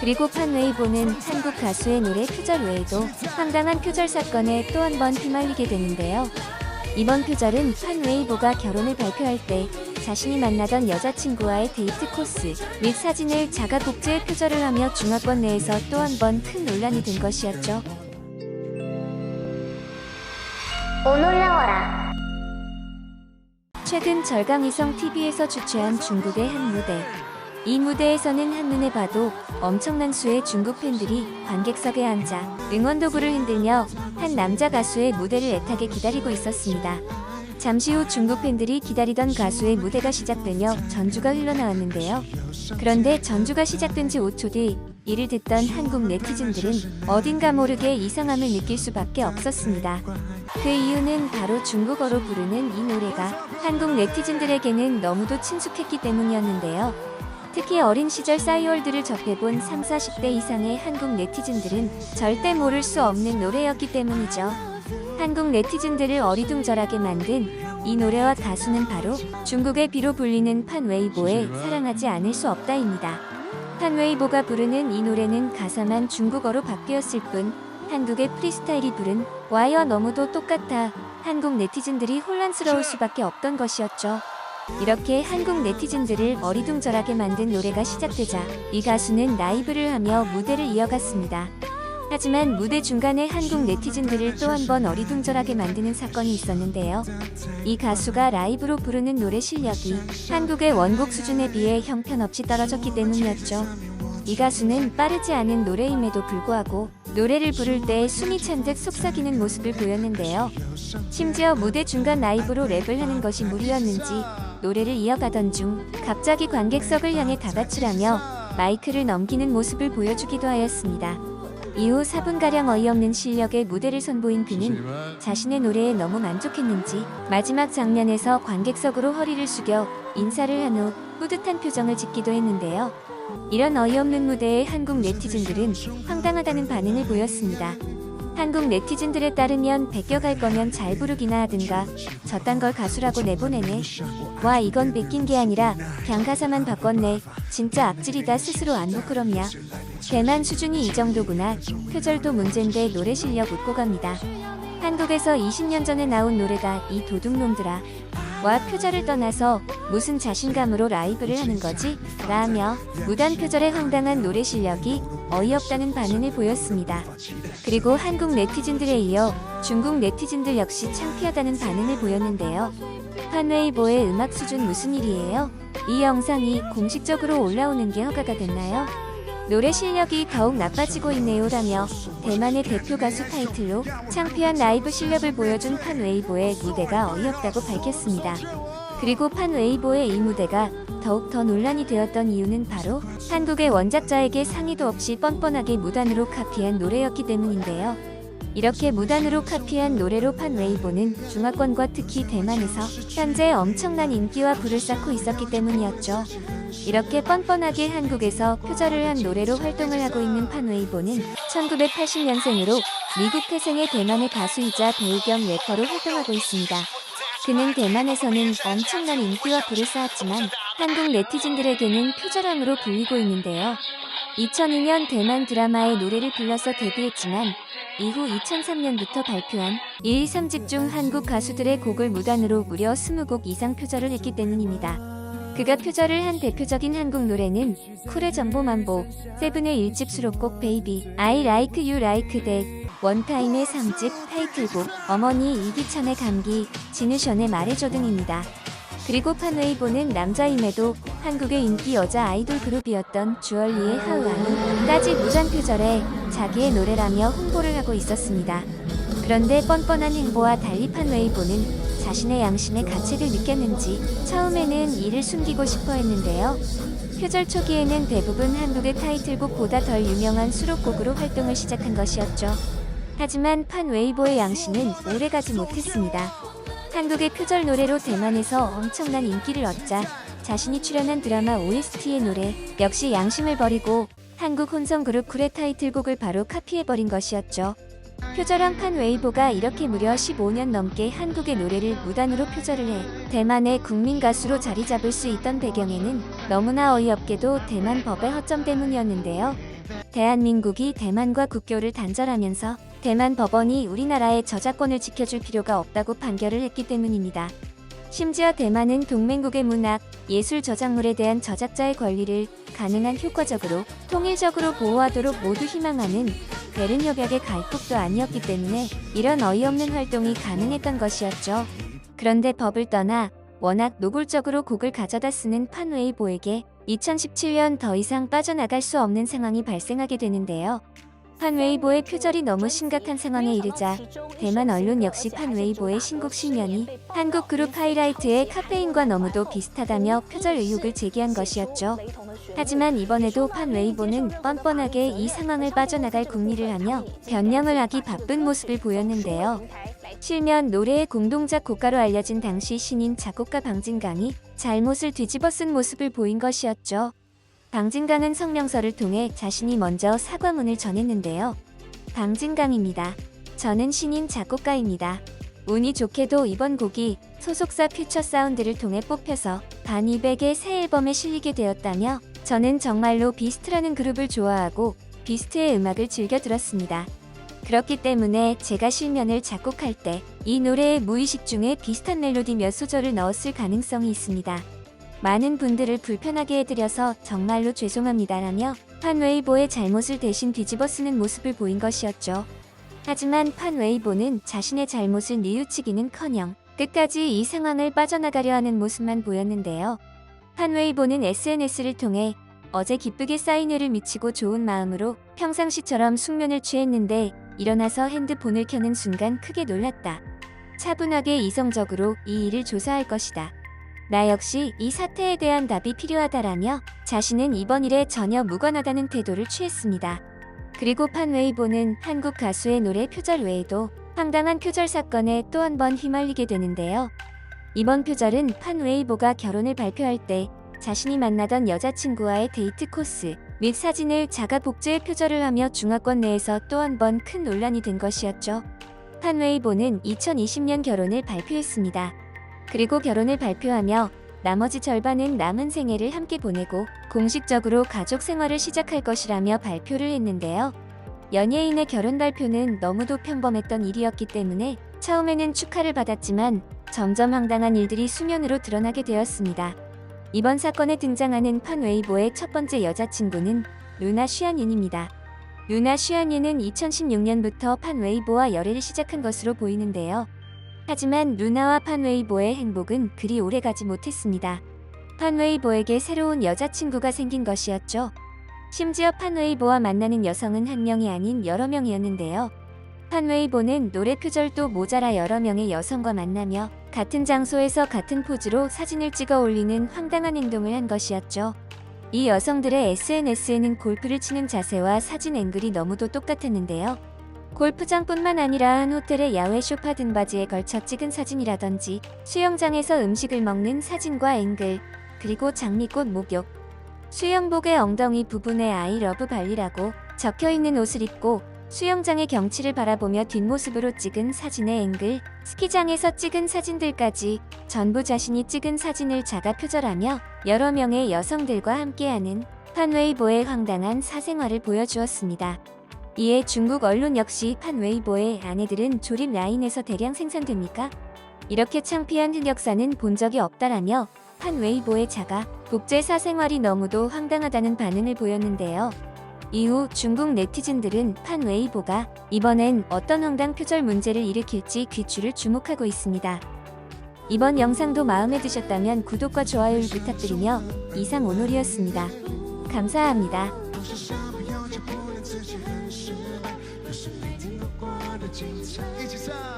그리고 판웨이보는 한국 가수의 노래 표절 외에도 황당한 표절 사건에 또 한 번 휘말리게 되는데요. 이번 표절은 판웨이보가 결혼을 발표할 때 자신이 만나던 여자친구와의 데이트 코스 및 사진을 자가 복제해 표절을 하며 중화권 내에서 또 한 번 큰 논란이 된 것이었죠. 오 놀라워라. 최근 절강위성 TV에서 주최한 중국의 한 무대. 이 무대에서는 한눈에 봐도 엄청난 수의 중국 팬들이 관객석에 앉아 응원도구를 흔들며 한 남자 가수의 무대를 애타게 기다리고 있었습니다. 잠시 후 중국 팬들이 기다리던 가수의 무대가 시작되며 전주가 흘러나왔는데요. 그런데 전주가 시작된 지 5초 뒤 이를 듣던 한국 네티즌들은 어딘가 모르게 이상함을 느낄 수밖에 없었습니다. 그 이유는 바로 중국어로 부르는 이 노래가 한국 네티즌들에게는 너무도 친숙했기 때문이었는데요. 특히 어린 시절 싸이월드를 접해본 30, 40대 이상의 한국 네티즌들은 절대 모를 수 없는 노래였기 때문이죠. 한국 네티즌들을 어리둥절하게 만든 이 노래와 가수는 바로 중국의 비로 불리는 판웨이보의 사랑하지 않을 수 없다입니다. 판웨이보가 부르는 이 노래는 가사만 중국어로 바뀌었을 뿐 한국의 프리스타일이 부른 와이와 너무도 똑같아 한국 네티즌들이 혼란스러울 수밖에 없던 것이었죠. 이렇게 한국 네티즌들을 어리둥절하게 만든 노래가 시작되자 이 가수는 라이브를 하며 무대를 이어갔습니다. 하지만 무대 중간에 한국 네티즌들을 또 한 번 어리둥절하게 만드는 사건이 있었는데요. 이 가수가 라이브로 부르는 노래 실력이 한국의 원곡 수준에 비해 형편없이 떨어졌기 때문이었죠. 이 가수는 빠르지 않은 노래임에도 불구하고 노래를 부를 때 숨이 찬 듯 속삭이는 모습을 보였는데요. 심지어 무대 중간 라이브로 랩을 하는 것이 무리였는지 노래를 이어가던 중 갑자기 관객석을 향해 다가치라며 마이크를 넘기는 모습을 보여주기도 하였습니다. 이후 4분가량 어이없는 실력의 무대를 선보인 그는 자신의 노래에 너무 만족했는지 마지막 장면에서 관객석으로 허리를 숙여 인사를 한 후 뿌듯한 표정을 짓기도 했는데요. 이런 어이없는 무대에 한국 네티즌들은 황당하다는 반응을 보였습니다. 한국 네티즌들에 따르면 베껴갈 거면 잘 부르기나 하든가 저딴 걸 가수라고 내보내네. 와 이건 베낀 게 아니라 그냥 가사만 바꿨네. 진짜 악질이다. 스스로 안 부끄럽냐. 대만 수준이 이 정도구나. 표절도 문제인데 노래 실력 웃고 갑니다. 한국에서 20년 전에 나온 노래가 이 도둑놈들아. 와 표절을 떠나서 무슨 자신감으로 라이브를 하는 거지? 라며 무단 표절의 황당한 노래 실력이 어이없다는 반응을 보였습니다. 그리고 한국 네티즌들에 이어 중국 네티즌들 역시 창피하다는 반응을 보였는데요. 판웨이보의 음악 수준 무슨 일이에요? 이 영상이 공식적으로 올라오는 게 허가가 됐나요? 노래 실력이 더욱 나빠지고 있네요 라며 대만의 대표 가수 타이틀로 창피한 라이브 실력을 보여준 판웨이보의 무대가 어이없다고 밝혔습니다. 그리고 판웨이보의 이 무대가 더욱 더 논란이 되었던 이유는 바로 한국의 원작자에게 상의도 없이 뻔뻔하게 무단으로 카피한 노래였기 때문인데요. 이렇게 무단으로 카피한 노래로 판웨이보는 중화권과 특히 대만에서 현재 엄청난 인기와 부를 쌓고 있었기 때문이었죠. 이렇게 뻔뻔하게 한국에서 표절을 한 노래로 활동을 하고 있는 판웨이보는 1980년생으로 미국 태생의 대만의 가수이자 배우 겸 래퍼로 활동하고 있습니다. 그는 대만에서는 엄청난 인기와 부를 쌓았지만 한국 네티즌들에게는 표절함으로 불리고 있는데요. 2002년 대만 드라마의 노래를 불러서 데뷔했지만 이후 2003년부터 발표한 1, 2, 3집 중 한국 가수들의 곡을 무단으로 무려 20곡 이상 표절을 했기 때문입니다. 그가 표절을 한 대표적인 한국 노래는 쿨의 전보만보, 세븐의 1집 수록곡 베이비, I Like You Like That, 원타임의 3집 타이틀곡, 어머니 이기찬의 감기, 진우션의 말해줘 등입니다. 그리고 판웨이보는 남자임에도 한국의 인기 여자 아이돌 그룹이었던 주얼리의 하우아까지 무단 표절해 자기의 노래라며 홍보를 하고 있었습니다. 그런데 뻔뻔한 행보와 달리 판웨이보는 자신의 양심의 가책을 느꼈는지 처음에는 이를 숨기고 싶어 했는데요. 표절 초기에는 대부분 한국의 타이틀곡보다 덜 유명한 수록곡으로 활동을 시작한 것이었죠. 하지만 판웨이보의 양심은 오래가지 못했습니다. 한국의 표절 노래로 대만에서 엄청난 인기를 얻자 자신이 출연한 드라마 OST의 노래 역시 양심을 버리고 한국 혼성 그룹 쿨의 타이틀곡을 바로 카피해버린 것이었죠. 표절한 판웨이보가 이렇게 무려 15년 넘게 한국의 노래를 무단으로 표절을 해 대만의 국민 가수로 자리 잡을 수 있던 배경에는 너무나 어이없게도 대만 법의 허점 때문이었는데요. 대한민국이 대만과 국교를 단절하면서 대만 법원이 우리나라의 저작권을 지켜줄 필요가 없다고 판결을 했기 때문입니다. 심지어 대만은 동맹국의 문학, 예술 저작물에 대한 저작자의 권리를 가능한 효과적으로 통일적으로 보호하도록 모두 희망하는 베른 협약의 가입국도 아니었기 때문에 이런 어이없는 활동이 가능했던 것이었죠. 그런데 법을 떠나 워낙 노골적으로 곡을 가져다 쓰는 판 웨이보에게 2017년 더 이상 빠져나갈 수 없는 상황이 발생하게 되는데요. 판 웨이보의 표절이 너무 심각한 상황에 이르자 대만 언론 역시 판 웨이보의 신곡 실면이 한국 그룹 하이라이트의 카페인과 너무도 비슷하다며 표절 의혹을 제기한 것이었죠. 하지만 이번에도 판 웨이보는 뻔뻔하게 이 상황을 빠져나갈 궁리를 하며 변명을 하기 바쁜 모습을 보였는데요. 실면 노래의 공동작곡가로 알려진 당시 신인 작곡가 방진강이 잘못을 뒤집어 쓴 모습을 보인 것이었죠. 방진강은 성명서를 통해 자신이 먼저 사과문을 전했는데요. 방진강입니다. 저는 신인 작곡가입니다. 운이 좋게도 이번 곡이 소속사 퓨처사운드를 통해 뽑혀서 반200의 새 앨범에 실리게 되었다며 저는 정말로 비스트라는 그룹을 좋아하고 비스트의 음악을 즐겨 들었습니다. 그렇기 때문에 제가 실면을 작곡할 때 이 노래의 무의식 중에 비슷한 멜로디 몇 소절을 넣었을 가능성이 있습니다. 많은 분들을 불편하게 해드려서 정말로 죄송합니다라며 판 웨이보의 잘못을 대신 뒤집어 쓰는 모습을 보인 것이었죠. 하지만 판 웨이보는 자신의 잘못을 뉘우치기는커녕 끝까지 이 상황을 빠져나가려 하는 모습만 보였는데요. 판 웨이보는 SNS를 통해 어제 기쁘게 사인회를 미치고 좋은 마음으로 평상시처럼 숙면을 취했는데 일어나서 핸드폰을 켜는 순간 크게 놀랐다. 차분하게 이성적으로 이 일을 조사할 것이다. 나 역시 이 사태에 대한 답이 필요하다라며 자신은 이번 일에 전혀 무관하다는 태도를 취했습니다. 그리고 판 웨이보는 한국 가수의 노래 표절 외에도 황당한 표절 사건에 또 한 번 휘말리게 되는데요. 이번 표절은 판 웨이보가 결혼을 발표할 때 자신이 만나던 여자친구와의 데이트 코스 및 사진을 자가 복제해 표절을 하며 중화권 내에서 또 한 번 큰 논란이 된 것이었죠. 판 웨이보는 2020년 결혼을 발표했습니다. 그리고 결혼을 발표하며 나머지 절반은 남은 생애를 함께 보내고 공식적으로 가족 생활을 시작할 것이라며 발표를 했는데요. 연예인의 결혼 발표는 너무도 평범했던 일이었기 때문에 처음에는 축하를 받았지만 점점 황당한 일들이 수면으로 드러나게 되었습니다. 이번 사건에 등장하는 판 웨이보의 첫 번째 여자친구는 루나 슈안윤입니다. 루나 슈안윤은 2016년부터 판 웨이보와 열애를 시작한 것으로 보이는데요. 하지만 루나와 판 웨이보의 행복은 그리 오래가지 못했습니다. 판 웨이보에게 새로운 여자친구가 생긴 것이었죠. 심지어 판 웨이보와 만나는 여성은 한 명이 아닌 여러 명이었는데요. 판 웨이보는 노래 표절도 모자라 여러 명의 여성과 만나며 같은 장소에서 같은 포즈로 사진을 찍어 올리는 황당한 행동을 한 것이었죠. 이 여성들의 SNS에는 골프를 치는 자세와 사진 앵글이 너무도 똑같았는데요. 골프장뿐만 아니라 한 호텔의 야외 소파 등받이에 걸쳐 찍은 사진이라든지 수영장에서 음식을 먹는 사진과 앵글, 그리고 장미꽃 목욕, 수영복의 엉덩이 부분에 I love 발리라고 적혀있는 옷을 입고 수영장의 경치를 바라보며 뒷모습으로 찍은 사진의 앵글, 스키장에서 찍은 사진들까지 전부 자신이 찍은 사진을 자가 표절하며 여러 명의 여성들과 함께하는 판 웨이보의 황당한 사생활을 보여주었습니다. 이에 중국 언론 역시 판 웨이보의 아내들은 조립 라인에서 대량 생산됩니까? 이렇게 창피한 흑역사는 본 적이 없다라며 판 웨이보의 자가 복제 사생활이 너무도 황당하다는 반응을 보였는데요. 이후 중국 네티즌들은 판 웨이보가 이번엔 어떤 황당 표절 문제를 일으킬지 귀추를 주목하고 있습니다. 이번 영상도 마음에 드셨다면 구독과 좋아요를 부탁드리며 이상 오놀이었습니다. 감사합니다.